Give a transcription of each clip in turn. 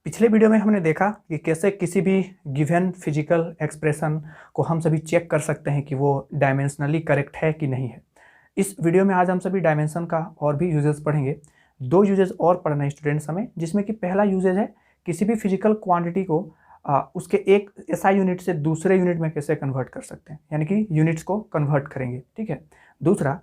पिछले वीडियो में हमने देखा कि कैसे किसी भी गिवन फिजिकल एक्सप्रेशन को हम सभी चेक कर सकते हैं कि वो डायमेंशनली करेक्ट है कि नहीं है। इस वीडियो में आज हम सभी डायमेंशन का और भी यूजेस पढ़ेंगे। दो यूजेस और पढ़ना है स्टूडेंट्स हमें, जिसमें कि पहला यूजेज है किसी भी फिजिकल क्वांटिटी को उसके एक एसआई यूनिट से दूसरे यूनिट में कैसे कन्वर्ट कर सकते हैं, यानी कि यूनिट्स को कन्वर्ट करेंगे। ठीक है। दूसरा,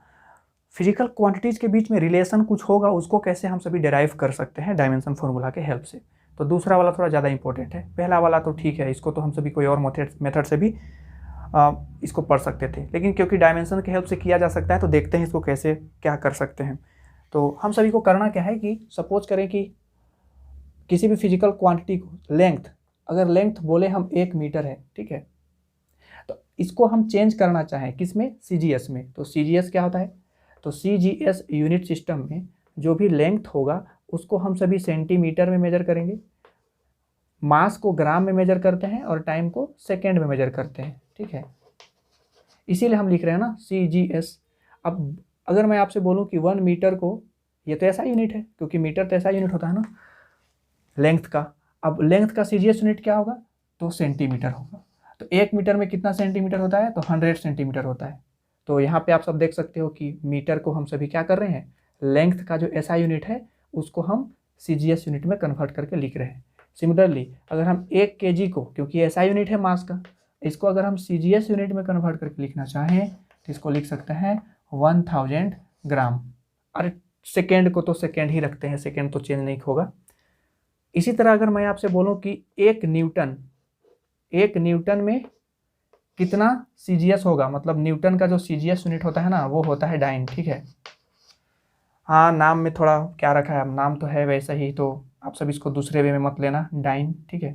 फिजिकल क्वांटिटीज़ के बीच में रिलेशन कुछ होगा, उसको कैसे हम सभी डिराइव कर सकते हैं डायमेंशन फॉर्मूला के हेल्प से। तो दूसरा वाला थोड़ा ज़्यादा इंपॉर्टेंट है, पहला वाला तो ठीक है, इसको तो हम सभी कोई और मेथड से भी इसको पढ़ सकते थे, लेकिन क्योंकि डायमेंशन के हेल्प से किया जा सकता है तो देखते हैं इसको कैसे क्या कर सकते हैं। तो हम सभी को करना क्या है कि सपोज करें कि किसी भी फिजिकल क्वांटिटी को लेंथ, अगर लेंथ बोले हम 1 मीटर है, ठीक है, तो इसको हम चेंज करना चाहें किसमें, CGS में। तो CGS क्या होता है, तो CGS यूनिट सिस्टम में जो भी लेंथ होगा उसको हम सभी सेंटीमीटर में मेजर करेंगे, मास को ग्राम में मेजर करते हैं और टाइम को सेकेंड में मेजर करते हैं। ठीक है, इसीलिए हम लिख रहे हैं ना CGS। अब अगर मैं आपसे बोलूं कि 1 मीटर को, ये तो ऐसा यूनिट है क्योंकि मीटर तो ऐसा यूनिट होता है ना लेंथ का। अब लेंथ का CGS यूनिट क्या होगा, तो सेंटीमीटर होगा। तो 1 मीटर में कितना सेंटीमीटर होता है, तो 100 सेंटीमीटर होता है। तो यहाँ पे आप सब देख सकते हो कि मीटर को हम सभी क्या कर रहे हैं, लेंथ का जो SI यूनिट है उसको हम CGS यूनिट में कन्वर्ट करके लिख रहे हैं। सिमिलरली अगर हम 1 kg को, क्योंकि SI यूनिट है मास का, इसको अगर हम CGS यूनिट में कन्वर्ट करके लिखना चाहें तो इसको लिख सकते हैं 1000 ग्राम। अरे सेकेंड को तो सेकेंड ही रखते हैं, सेकेंड तो चेंज नहीं होगा। इसी तरह अगर मैं आपसे बोलूं कि 1 न्यूटन में कितना CGS होगा, मतलब न्यूटन का जो CGS यूनिट होता है ना वो होता है डाइन। ठीक है, हाँ नाम में थोड़ा क्या रखा है, नाम तो है वैसा ही, तो आप सब इसको दूसरे वे में मत लेना, डाइन। ठीक है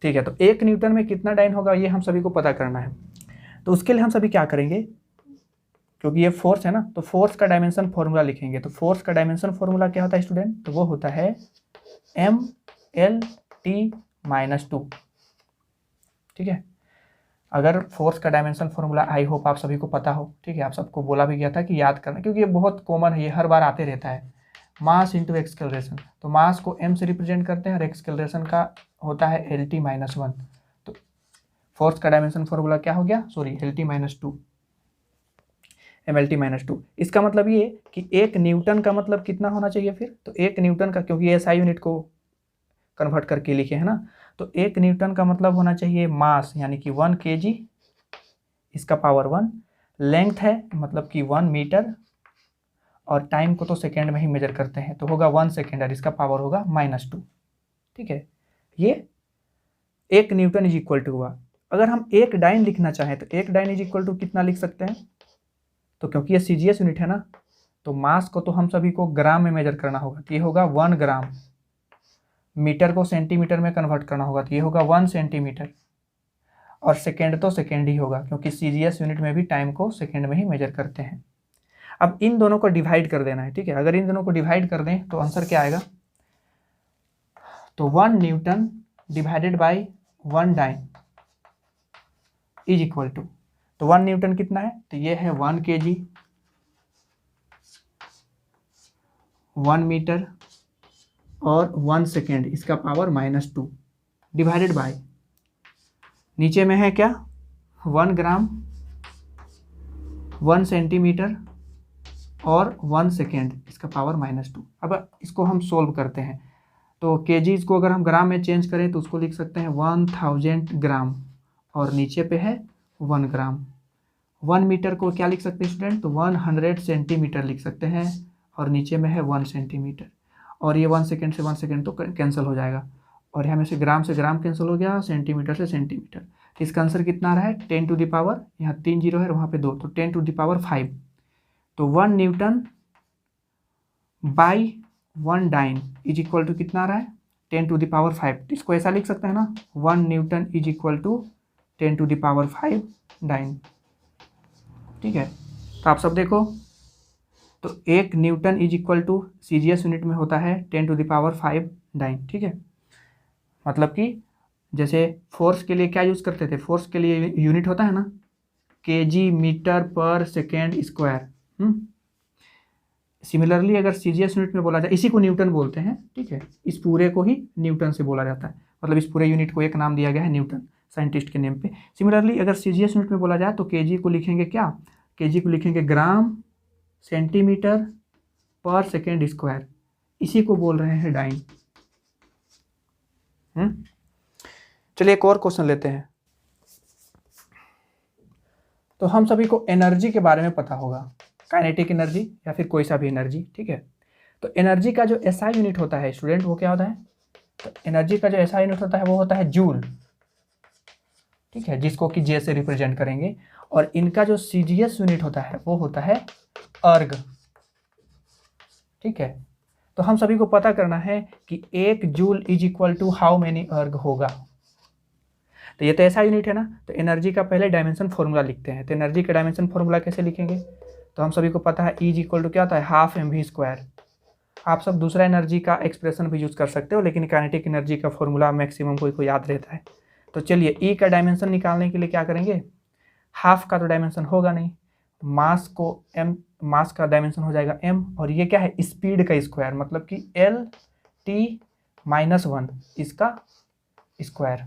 ठीक है, तो 1 न्यूटन में कितना डाइन होगा ये हम सभी को पता करना है। तो उसके लिए हम सभी क्या करेंगे, क्योंकि ये फोर्स है ना, तो फोर्स का डायमेंशन फॉर्मूला लिखेंगे। तो फोर्स का डायमेंशन फॉर्मूला क्या होता है स्टूडेंट, तो वो होता है MLT-2। ठीक है, अगर फोर्स का डायमेंशन फॉर्मूला आई होप आप सभी को पता हो। ठीक है, आप सबको बोला भी गया था कि याद करना, क्योंकि ये बहुत कॉमन है, ये हर बार आते रहता है। मास इंटू एक्सकेलरेशन, तो मास को M से रिप्रेजेंट करते हैं और एक्सकेलरेशन का होता है LT-1। तो फोर्स का डायमेंशन फॉर्मूला क्या हो गया, सॉरी LT-2, MLT-2। इसका मतलब ये कि 1 न्यूटन का मतलब कितना होना चाहिए फिर, तो 1 न्यूटन का, क्योंकि SI यूनिट को कन्वर्ट करके लिखे हैं ना, तो 1 न्यूटन का मतलब होना चाहिए मास, यानी कि 1 kg, इसका पावर 1, लेंथ है मतलब कि 1 मीटर, और टाइम को तो सेकेंड में ही मेजर करते हैं तो होगा 1 सेकेंड, और इसका पावर होगा -2। ठीक है, ये 1 न्यूटन इज इक्वल टू हुआ। अगर हम 1 डाइन लिखना चाहें तो 1 डाइन इज इक्वल टू कितना लिख सकते हैं, तो क्योंकि ये CGS यूनिट है ना, तो मास को तो हम सभी को ग्राम में मेजर करना होगा, तो ये होगा 1 ग्राम। मीटर को सेंटीमीटर में कन्वर्ट करना होगा, तो ये होगा 1 सेंटीमीटर, और सेकेंड तो सेकेंड ही होगा क्योंकि CGS यूनिट में भी टाइम को सेकेंड में ही मेजर करते हैं। अब इन दोनों को डिवाइड कर देना है। ठीक है, अगर इन दोनों को डिवाइड कर दें तो आंसर क्या आएगा, तो 1 newton divided by 1 dyne is equal to, तो 1 न्यूटन कितना है, तो ये है 1 kg, 1 मीटर और 1 सेकेंड, इसका पावर -2, डिवाइडेड बाय, नीचे में है क्या 1 ग्राम, 1 सेंटीमीटर और 1 सेकेंड, इसका पावर -2। अब इसको हम सोल्व करते हैं, तो केजीज को अगर हम ग्राम में चेंज करें तो उसको लिख सकते हैं 1000 ग्राम, और नीचे पे है 1 ग्राम। 1 मीटर को क्या लिख सकते हैं स्टूडेंट, तो 100 सेंटीमीटर लिख सकते हैं, और नीचे में है 1 सेंटीमीटर, और ये 1 सेकेंड से 1 सेकेंड तो कैंसिल हो जाएगा, और यहाँ में से ग्राम कैंसिल हो गया, सेंटीमीटर से सेंटीमीटर। तो इसका आंसर कितना आ रहा है 10 टू द पावर, यहाँ 3 जीरो है वहाँ पे 2, तो 10 टू द पावर 5। तो 1 newton by 1 dyne is equal to कितना आ रहा है 10 टू द पावर 5। इसको ऐसा लिख सकते हैं ना, 1 newton is equal to 10 to the power 5 dyne. ठीक है, तो आप सब देखो, तो 1 newton is equal to CGS unit में होता है 10 टू द पावर 5 डाइन। ठीक है, मतलब कि जैसे फोर्स के लिए क्या यूज़ करते थे, फोर्स के लिए यूनिट होता है ना kg मीटर पर सेकेंड स्क्वायर, सिमिलरली अगर सीजीएस यूनिट में बोला जाए, इसी को न्यूटन बोलते हैं, ठीक है, इस पूरे को ही न्यूटन से बोला जाता है, मतलब इस पूरे यूनिट को एक नाम दिया गया है न्यूटन, साइंटिस्ट के नेम पे। सिमिलरली अगर सीजीएस यूनिट में बोला जाए तो केजी को लिखेंगे क्या, केजी को लिखेंगे ग्राम सेंटीमीटर पर सेकेंड स्क्वायर, इसी को बोल रहे हैं डाइन। चलिए एक और क्वेश्चन लेते हैं। तो हम सभी को एनर्जी के बारे में पता होगा, काइनेटिक एनर्जी या फिर कोई सा भी एनर्जी, ठीक है। तो एनर्जी का जो एसआई यूनिट होता है स्टूडेंट, वो क्या होता है, तो एनर्जी का जो एसआई यूनिट होता है वो होता है जूल, ठीक है, जिसको कि जे से रिप्रेजेंट करेंगे। और इनका जो सीजीएस यूनिट होता है वो होता है अर्ग, ठीक है। तो हम सभी को पता करना है कि 1 joule is equal to how many erg होगा। तो ये तो ऐसा यूनिट है ना, तो एनर्जी का पहले डायमेंशन फॉर्मूला लिखते हैं। तो एनर्जी का डायमेंशन फॉर्मूला कैसे लिखेंगे, तो हम सभी को पता है E इज इक्वल टू क्या होता है, हाफ mv²। आप सब दूसरा एनर्जी का एक्सप्रेशन भी यूज कर सकते हो, लेकिन काइनेटिक एनर्जी का फॉर्मूला मैक्सिमम कोई को याद रहता है। तो चलिए E का डायमेंशन निकालने के लिए क्या करेंगे, हाफ का तो डायमेंशन होगा नहीं, मास को m, मास का डायमेंशन हो जाएगा m, और ये क्या है, स्पीड का स्क्वायर, मतलब कि L t-1 इसका स्क्वायर,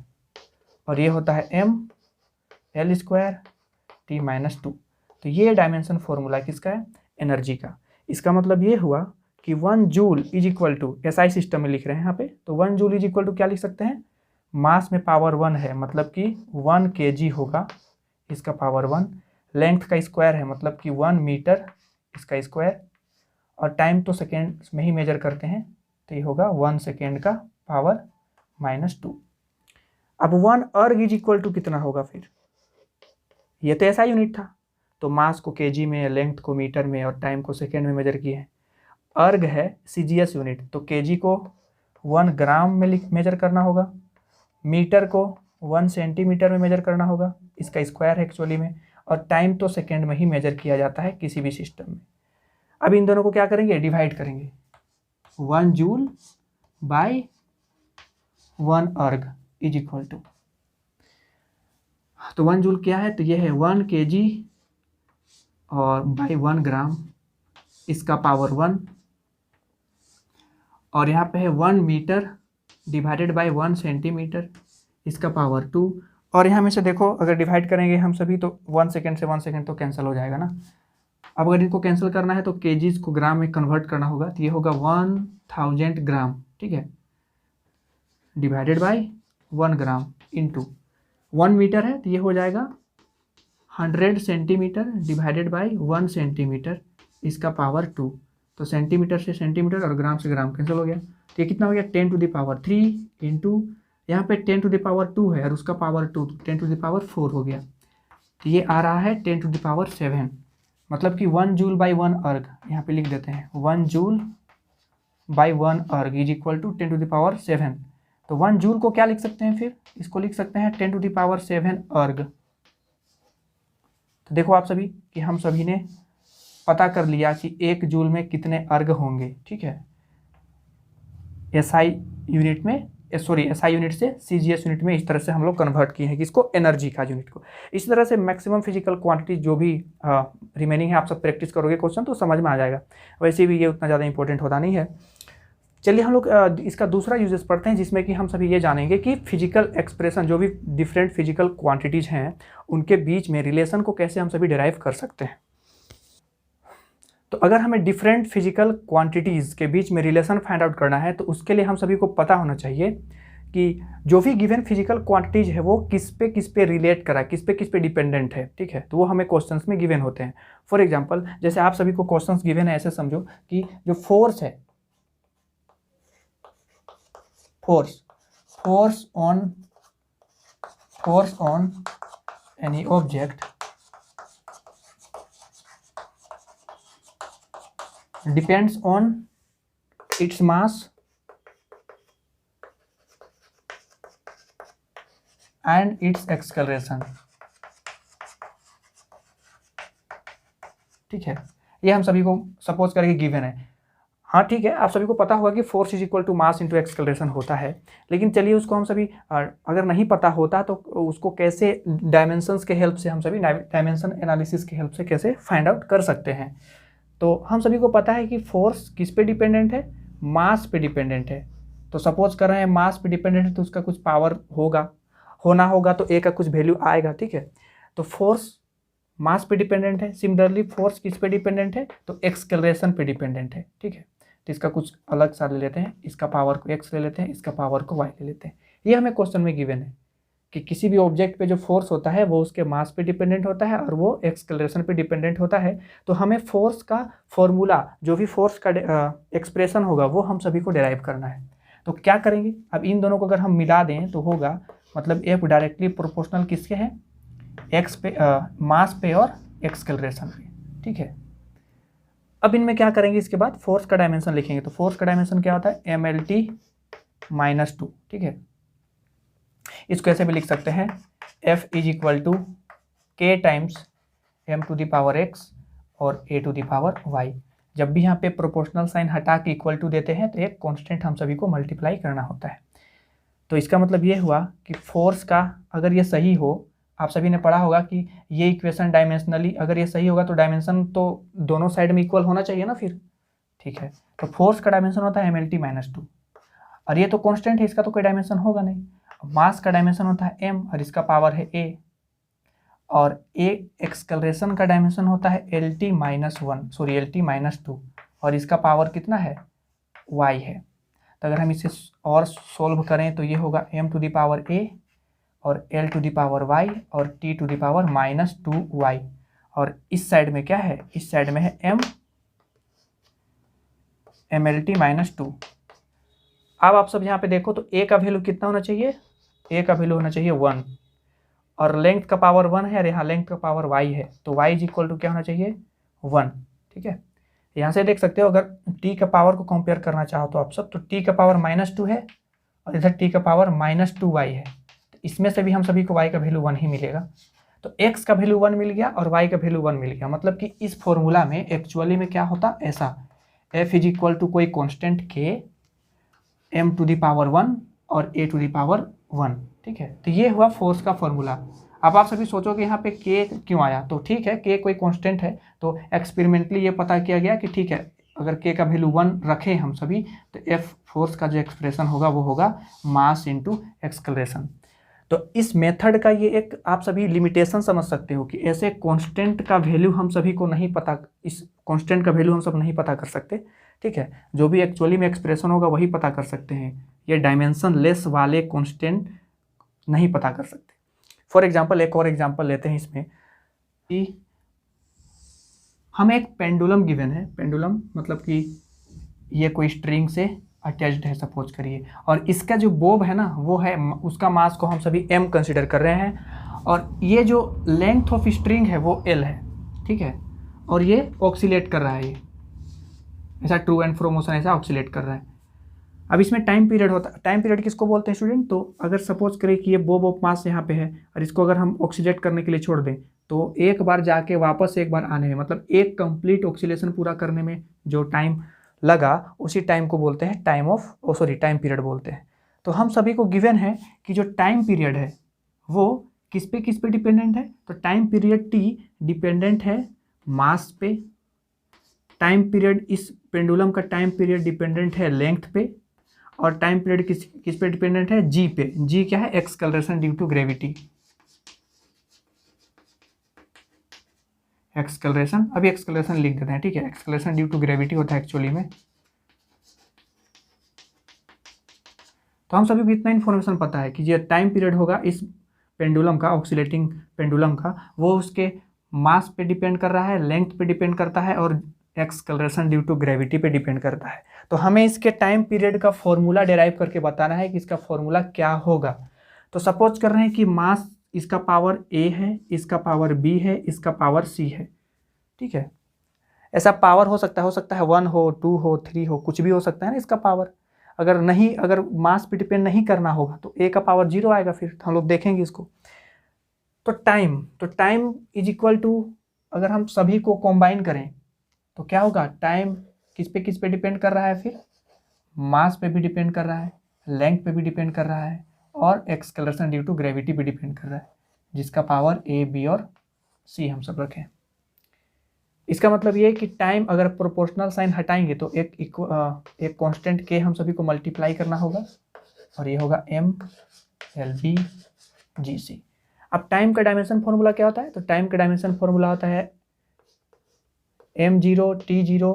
और ये होता है m L² t-2। तो ये डायमेंशन फॉर्मूला किसका है, एनर्जी का। इसका मतलब ये हुआ कि 1 joule is equal to, SI system में लिख रहे हैं यहाँ पे, तो 1 जूल इज इक्वल टू क्या लिख सकते हैं, मास में पावर 1 है, मतलब कि 1 kg होगा इसका पावर 1, लेंथ का स्क्वायर है मतलब कि 1 मीटर इसका स्क्वायर, और टाइम तो सेकेंड में ही मेजर करते हैं, तो ये होगा 1 सेकेंड का पावर -2। अब 1 अर्ग इज इक्वल टू कितना होगा फिर, ये तो ऐसा यूनिट था, तो मास को केजी में, लेंथ को मीटर में और टाइम को सेकेंड में मेजर किए हैं। अर्ग है सीजीएस यूनिट, तो केजी को 1 ग्राम में मेजर करना होगा, मीटर को 1 सेंटीमीटर में मेजर करना होगा, इसका स्क्वायर है एक्चुअली में, और टाइम तो सेकेंड में ही मेजर किया जाता है किसी भी सिस्टम में। अब इन दोनों को क्या करेंगे, डिवाइड करेंगे, 1 joule bye 1 erg is equal to, तो 1 जूल क्या है, तो ये है 1 kg और बाई 1 ग्राम इसका पावर 1, और यहाँ पे है 1 मीटर डिवाइडेड बाय 1 सेंटीमीटर इसका पावर 2, और यहाँ में से देखो अगर डिवाइड करेंगे हम सभी तो 1 सेकेंड से 1 सेकेंड तो कैंसिल हो जाएगा ना। अब अगर इनको कैंसिल करना है तो केजीज को ग्राम में कन्वर्ट करना होगा, तो ये होगा 1000 ग्राम, ठीक है, divided by 1 gram into 1 metre है, तो ये हो जाएगा 100 सेंटीमीटर डिवाइडेड बाय 1 सेंटीमीटर इसका पावर 2, तो सेंटीमीटर से सेंटीमीटर और ग्राम से ग्राम कैंसिल हो गया, तो ये कितना हो गया 10 टू द पावर 3 इंटू यहाँ पे 10 टू द पावर 2 है और उसका पावर 2, 10 टू द पावर 4 हो गया, तो ये आ रहा है 10 टू द पावर 7, मतलब कि 1 जूल बाई 1 अर्ग, यहाँ पे लिख देते हैं 1 joule by 1 erg is equal to 10 to the power 7। तो 1 जूल को क्या लिख सकते हैं फिर, इसको लिख सकते हैं 10 टू द पावर 7 अर्ग। तो देखो आप सभी कि हम सभी ने पता कर लिया कि 1 जूल में कितने अर्ग होंगे, ठीक है, एसआई यूनिट में, सॉरी एसआई यूनिट से सीजीएस यूनिट में इस तरह से हम लोग कन्वर्ट किए हैं कि इसको एनर्जी का यूनिट को। इस तरह से मैक्सिमम फिजिकल क्वांटिटी जो भी रिमेनिंग है आप सब प्रैक्टिस करोगे क्वेश्चन तो समझ में आ जाएगा, वैसे भी ये उतना ज़्यादा इंपॉर्टेंट होता नहीं है। चलिए हम लोग इसका दूसरा यूजेस पढ़ते हैं, जिसमें कि हम सभी ये जानेंगे कि फिजिकल एक्सप्रेशन जो भी डिफरेंट फिजिकल क्वांटिटीज़ हैं उनके बीच में रिलेशन को कैसे हम सभी डिराइव कर सकते हैं। तो अगर हमें डिफरेंट फिजिकल क्वांटिटीज़ के बीच में रिलेशन फाइंड आउट करना है तो उसके लिए हम सभी को पता होना चाहिए कि जो भी गिवन फिजिकल क्वांटिटीज़ है वो किस पे रिलेट करा, किस पे डिपेंडेंट है, ठीक है, तो वो हमें क्वेश्चंस में गिवन होते हैं। फॉर एग्जांपल जैसे आप सभी को क्वेश्चंस गिवन है, ऐसे समझो कि जो फोर्स है, force on any object depends on its mass and its acceleration, ठीक है, ये हम सभी को सपोज करके गिवन है। हाँ ठीक है, आप सभी को पता होगा कि force is equal to mass into acceleration होता है, लेकिन चलिए उसको हम सभी अगर नहीं पता होता तो उसको कैसे डायमेंशंस के हेल्प से, हम सभी डायमेंशन एनालिसिस के हेल्प से कैसे फाइंड आउट कर सकते हैं। तो हम सभी को पता है कि फोर्स किस पे डिपेंडेंट है, मास पे डिपेंडेंट है। तो सपोज कर रहे हैं मास पे डिपेंडेंट है तो उसका कुछ पावर होना होगा, तो ए का कुछ वैल्यू आएगा, ठीक है। तो फोर्स मास पे डिपेंडेंट है। सिमिलरली फोर्स किस पे डिपेंडेंट है, तो एक्सकेलरेशन पे डिपेंडेंट है, ठीक है। तो इसका कुछ अलग सा ले लेते हैं, इसका पावर को एक्स ले लेते हैं, इसका पावर को वाई ले लेते हैं। ये हमें क्वेश्चन में गिवन है कि किसी भी ऑब्जेक्ट पे जो फोर्स होता है वो उसके मास पे डिपेंडेंट होता है और वो एक्सकेलरेशन पे डिपेंडेंट होता है। तो हमें फोर्स का फॉर्मूला, जो भी फोर्स का एक्सप्रेशन होगा वो हम सभी को डिराइव करना है। तो क्या करेंगे, अब इन दोनों को अगर हम मिला दें तो होगा, मतलब एफ डायरेक्टली प्रोपोर्शनल किसके है, एक्स पे, मास पे और एक्सकेलरेशन पे, ठीक है। अब इनमें क्या करेंगे, इसके बाद फोर्स का डायमेंशन लिखेंगे। तो फोर्स का डायमेंशन क्या होता है, mlt -2, ठीक है। इसको ऐसे भी लिख सकते हैं, F = k टाइम्स m⁴x और a⁴y। जब भी यहाँ पे प्रोपोर्शनल साइन हटा के इक्वल टू देते हैं तो एक कांस्टेंट हम सभी को मल्टीप्लाई करना होता है। तो इसका मतलब ये हुआ कि फोर्स का, अगर ये सही हो, आप सभी ने पढ़ा होगा कि ये इक्वेशन डायमेंशनली, अगर ये सही होगा तो डायमेंशन तो दोनों साइड में इक्वल होना चाहिए ना फिर, ठीक है। तो फोर्स का डायमेंशन होता है mlt -2 और ये तो कांस्टेंट है, इसका तो कोई डायमेंशन होगा नहीं। मास का डायमेंशन होता है m और इसका पावर है a, और a एक्सकलरेशन का डायमेंशन होता है lt -2 और इसका पावर कितना है, y है। तो अगर हम इसे और सोल्व करें तो ये होगा m⁴a और l⁴y और t⁻⁻2y, और इस साइड में क्या है, इस साइड में है mlt -2। अब आप सब यहाँ पे देखो तो a का वैल्यू कितना होना चाहिए, a का वैल्यू होना चाहिए 1 और लेंथ का पावर 1 है और यहाँ लेंथ का पावर y है, तो y = क्या होना चाहिए, 1, ठीक है। यहाँ से देख सकते हो, अगर t का पावर को कंपेयर करना चाहो तो आप सब, तो t का पावर -2 है और इधर t का पावर -2y है। तो इसमें से भी हम सभी को y का वैल्यू 1 ही मिलेगा। तो x का वैल्यू 1 मिल गया और y का वैल्यू 1 मिल गया, मतलब कि इस फॉर्मूला में एक्चुअली में क्या होता, ऐसा f = कोई कॉन्स्टेंट k m⁴1 और a⁴1, ठीक है। तो ये हुआ फोर्स का फॉर्मूला। अब आप सभी सोचोगे यहाँ पे k क्यों आया, तो ठीक है, k कोई कांस्टेंट है, तो एक्सपेरिमेंटली ये पता किया गया कि ठीक है, अगर k का वैल्यू 1 रखें हम सभी तो f फोर्स का जो एक्सप्रेशन होगा वो होगा मास इंटू एक्सकलरेशन। तो इस मेथड का ये एक आप सभी लिमिटेशन समझ सकते हो कि ऐसे कांस्टेंट का वैल्यू हम सभी को नहीं पता, इस कांस्टेंट का वैल्यू हम सब नहीं पता कर सकते, ठीक है। जो भी एक्चुअली में एक्सप्रेशन होगा वही पता कर सकते हैं, ये डायमेंशन लेस वाले कांस्टेंट नहीं पता कर सकते। फॉर एग्जांपल एक और एग्जांपल लेते हैं इसमें कि हमें एक पेंडुलम गिवन है। पेंडुलम मतलब कि ये कोई स्ट्रिंग से अटैच्ड है सपोज करिए, और इसका जो बोब है ना वो है, उसका मास को हम सभी m कंसिडर कर रहे हैं, और ये जो लेंथ ऑफ स्ट्रिंग है वो l है, ठीक है। और ये ऑक्सीलेट कर रहा है, ये ऐसा टू एंड फ्रो मोशन ऐसा ऑक्सीलेट कर रहा है। अब इसमें टाइम पीरियड होता है, टाइम पीरियड किसको बोलते हैं स्टूडेंट, तो अगर सपोज करें कि ये बोब ऑफ मास यहाँ पे है और इसको अगर हम ऑक्सीलेट करने के लिए छोड़ दें तो एक बार जाके वापस एक बार आने में, मतलब एक कंप्लीट ऑक्सीलेशन पूरा करने में जो टाइम लगा उसी टाइम को बोलते हैं टाइम पीरियड बोलते हैं। तो हम सभी को गिवन है कि जो टाइम पीरियड है वो किस पे डिपेंडेंट है, तो टाइम पीरियड t डिपेंडेंट है मास पे, टाइम पीरियड इस पेंडुलम का टाइम पीरियड डिपेंडेंट है लेंथ पे, और टाइम पीरियड किस पे डिपेंडेंट है, g पे। g क्या है, एक्सकलरेशन ड्यू टू ग्रेविटी, एक्सकलरेशन, अभी एक्सकलरेशन लिख देते हैं, ठीक है। एक्सकलरेशन ड्यू टू ग्रेविटी होता है एक्चुअली में। तो हम सभी को इतना इन्फॉर्मेशन पता है कि ये टाइम पीरियड होगा इस पेंडुलम का, ऑक्सीलेटिंग पेंडुलम का, वो उसके मास पे डिपेंड कर रहा है, लेंथ पे डिपेंड करता है और एक्सकलरेशन ड्यू टू ग्रेविटी पे डिपेंड करता है। तो हमें इसके टाइम पीरियड का फॉर्मूला डिराइव करके बताना है कि इसका फॉर्मूला क्या होगा। तो सपोज कर रहे हैं कि मास इसका पावर a है, इसका पावर b है, इसका पावर c है, ठीक है। ऐसा पावर हो सकता है 1 हो, 2 हो, 3 हो, कुछ भी हो सकता है ना इसका पावर। अगर मास पे डिपेंड नहीं करना होगा तो a का पावर 0 आएगा, फिर हम लोग देखेंगे इसको। तो टाइम = अगर हम सभी को कॉम्बाइन करें तो क्या होगा, टाइम किस पे डिपेंड कर रहा है, फिर मास पे भी डिपेंड कर रहा है, लेंथ पे भी डिपेंड कर रहा है और एक्सकलरेशन ड्यू टू ग्रेविटी पे डिपेंड कर रहा है, जिसका पावर a b और c हम सब रखें। इसका मतलब ये है कि टाइम अगर प्रोपोर्शनल साइन हटाएंगे तो एक कांस्टेंट के हम सभी को मल्टीप्लाई करना होगा और ये होगा m/L/b/g/c। अब टाइम का डायमेंशन फॉर्मूला क्या होता है? तो टाइम का डायमेंशन फॉर्मूला होता है m0 t0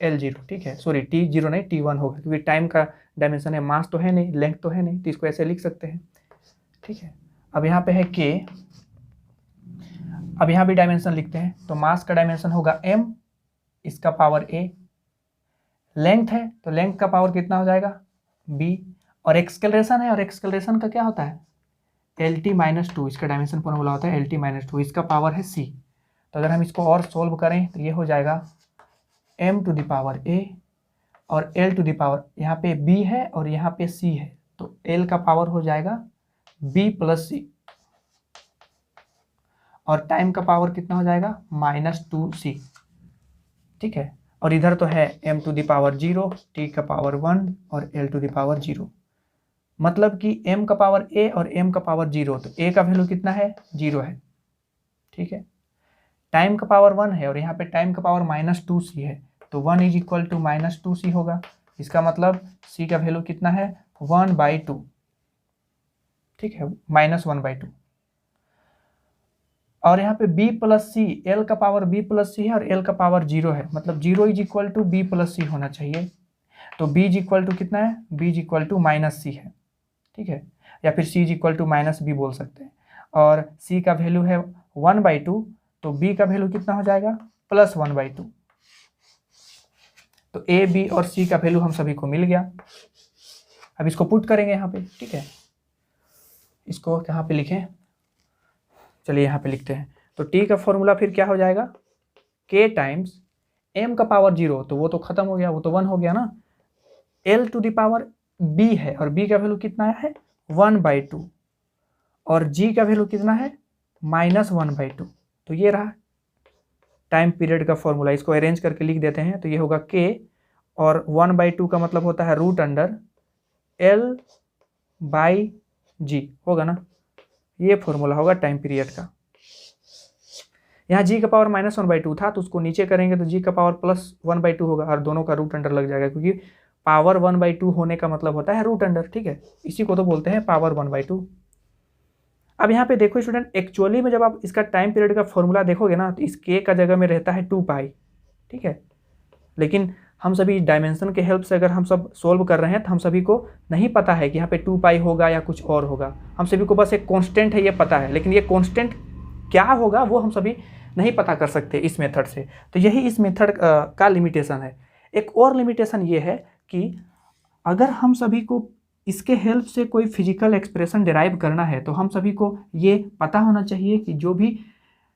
L0, ठीक है, सॉरी t0 नहीं t1 होगा, क्योंकि टाइम का डायमेंशन है, मास तो है नहीं, लेंथ तो है नहीं, तो इसको ऐसे लिख सकते हैं, ठीक है। अब यहाँ पे है k, अब यहाँ भी डायमेंशन लिखते हैं, तो मास का डायमेंशन होगा m, इसका पावर a, लेंथ है तो लेंथ का पावर कितना हो जाएगा b, और एक्सकेलरेशन है, और एक्सकेलरेशन का क्या होता है LT-2, इसका डायमेंशन फॉर्मूला होता है LT-2, इसका पावर है c। तो अगर हम इसको और सोल्व करें तो ये हो जाएगा m⁴ और l⁴, यहाँ पे b है और यहाँ पे c है, तो l का पावर हो जाएगा b+c, और टाइम का पावर कितना हो जाएगा -2c, ठीक है। और इधर तो है m⁴, t का पावर 1 और l⁴, मतलब कि m का पावर a और m का पावर 0, तो a का वैल्यू कितना है 0 है, ठीक है। टाइम का पावर 1 है और यहाँ पे टाइम का पावर -2c है, तो 1 = -2c होगा, इसका मतलब c का वैल्यू कितना है 1/2, ठीक है, -1/2। और यहाँ पे b+c, l का पावर b+c है और l का पावर 0 है, मतलब 0 = b+c होना चाहिए, तो b = कितना है, b = -c है, ठीक है, या फिर c = -b बोल सकते हैं, और c का वैल्यू है 1/2, तो b का वैल्यू कितना हो जाएगा +1/2। तो a, b और c का वैल्यू हम सभी को मिल गया। अब इसको पुट करेंगे यहाँ पे, ठीक है, इसको कहाँ पे लिखें, चलिए यहाँ पे लिखते हैं। तो t का फॉर्मूला फिर क्या हो जाएगा k टाइम्स m का पावर 0, तो वो तो खत्म हो गया, वो तो 1 हो गया ना, l⁴ b है और b का वैल्यू कितना है 1/2, और g का वैल्यू कितना है -1/2, तो ये रहा टाइम पीरियड का फॉर्मूला। इसको अरेंज करके लिख देते हैं, तो ये होगा k, और 1/2 का मतलब होता है √L/g होगा ना, ये फॉर्मूला होगा टाइम पीरियड का। यहाँ g का पावर -1/2 था, तो उसको नीचे करेंगे तो g का पावर +1/2 होगा, और दोनों का √अंडर लग जाएगा, क्योंकि पावर 1/2 होने का मतलब होता है √अंडर, ठीक है, इसी को तो बोलते हैं पावर 1/2। अब यहाँ पे देखो स्टूडेंट, एक्चुअली में जब आप इसका टाइम पीरियड का फॉर्मूला देखोगे ना, तो इस k का जगह में रहता है 2π, ठीक है, लेकिन हम सभी डायमेंशन के हेल्प से अगर हम सब सोल्व कर रहे हैं तो हम सभी को नहीं पता है कि यहाँ पे 2π होगा या कुछ और होगा, हम सभी को बस एक कांस्टेंट है ये पता है, लेकिन ये कांस्टेंट क्या होगा वो हम सभी नहीं पता कर सकते इस मेथड से। तो यही इस मेथड का लिमिटेशन है। एक और लिमिटेशन ये है कि अगर हम सभी को इसके हेल्प से कोई फिजिकल एक्सप्रेशन डिराइव करना है, तो हम सभी को ये पता होना चाहिए कि जो भी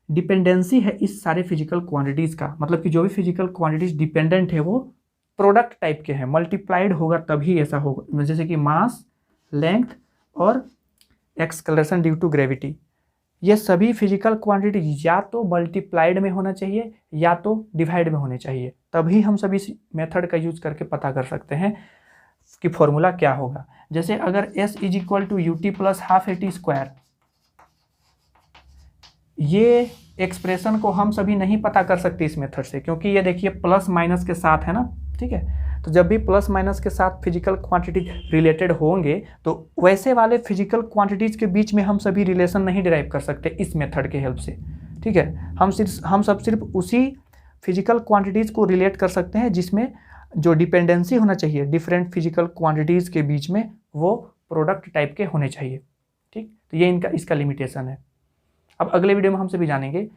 डिपेंडेंसी है इस सारे फिजिकल क्वांटिटीज़ का, मतलब कि जो भी फिजिकल क्वांटिटीज़ डिपेंडेंट है वो प्रोडक्ट टाइप के हैं, मल्टीप्लाइड होगा तभी ऐसा होगा, जैसे कि मास, लेंथ और एक्सकलरेशन ड्यू टू ग्रेविटी, ये सभी फिजिकल क्वांटिटी या तो मल्टीप्लाइड में होना चाहिए या तो डिवाइड में होने चाहिए, तभी हम सभी इस मेथड का यूज करके पता कर सकते हैं कि फॉर्मूला क्या होगा। जैसे अगर S = ut + ½ at², ये एक्सप्रेशन को हम सभी नहीं पता कर सकते इस मेथड से, क्योंकि ये देखिए प्लस माइनस के साथ है ना, ठीक है, तो जब भी प्लस माइनस के साथ फिजिकल क्वांटिटी रिलेटेड होंगे तो वैसे वाले फिजिकल क्वांटिटीज़ के बीच में हम सभी रिलेशन नहीं डिराइव कर सकते इस मेथड के हेल्प से, ठीक है। हम सब सिर्फ उसी फिजिकल क्वांटिटीज़ को रिलेट कर सकते हैं जिसमें जो डिपेंडेंसी होना चाहिए डिफरेंट फिजिकल क्वांटिटीज़ के बीच में वो प्रोडक्ट टाइप के होने चाहिए, ठीक। तो ये इसका लिमिटेशन है। अब अगले वीडियो में हम सभी जानेंगे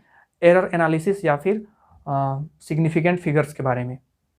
एरर एनालिसिस या फिर सिग्निफिकेंट फिगर्स के बारे में।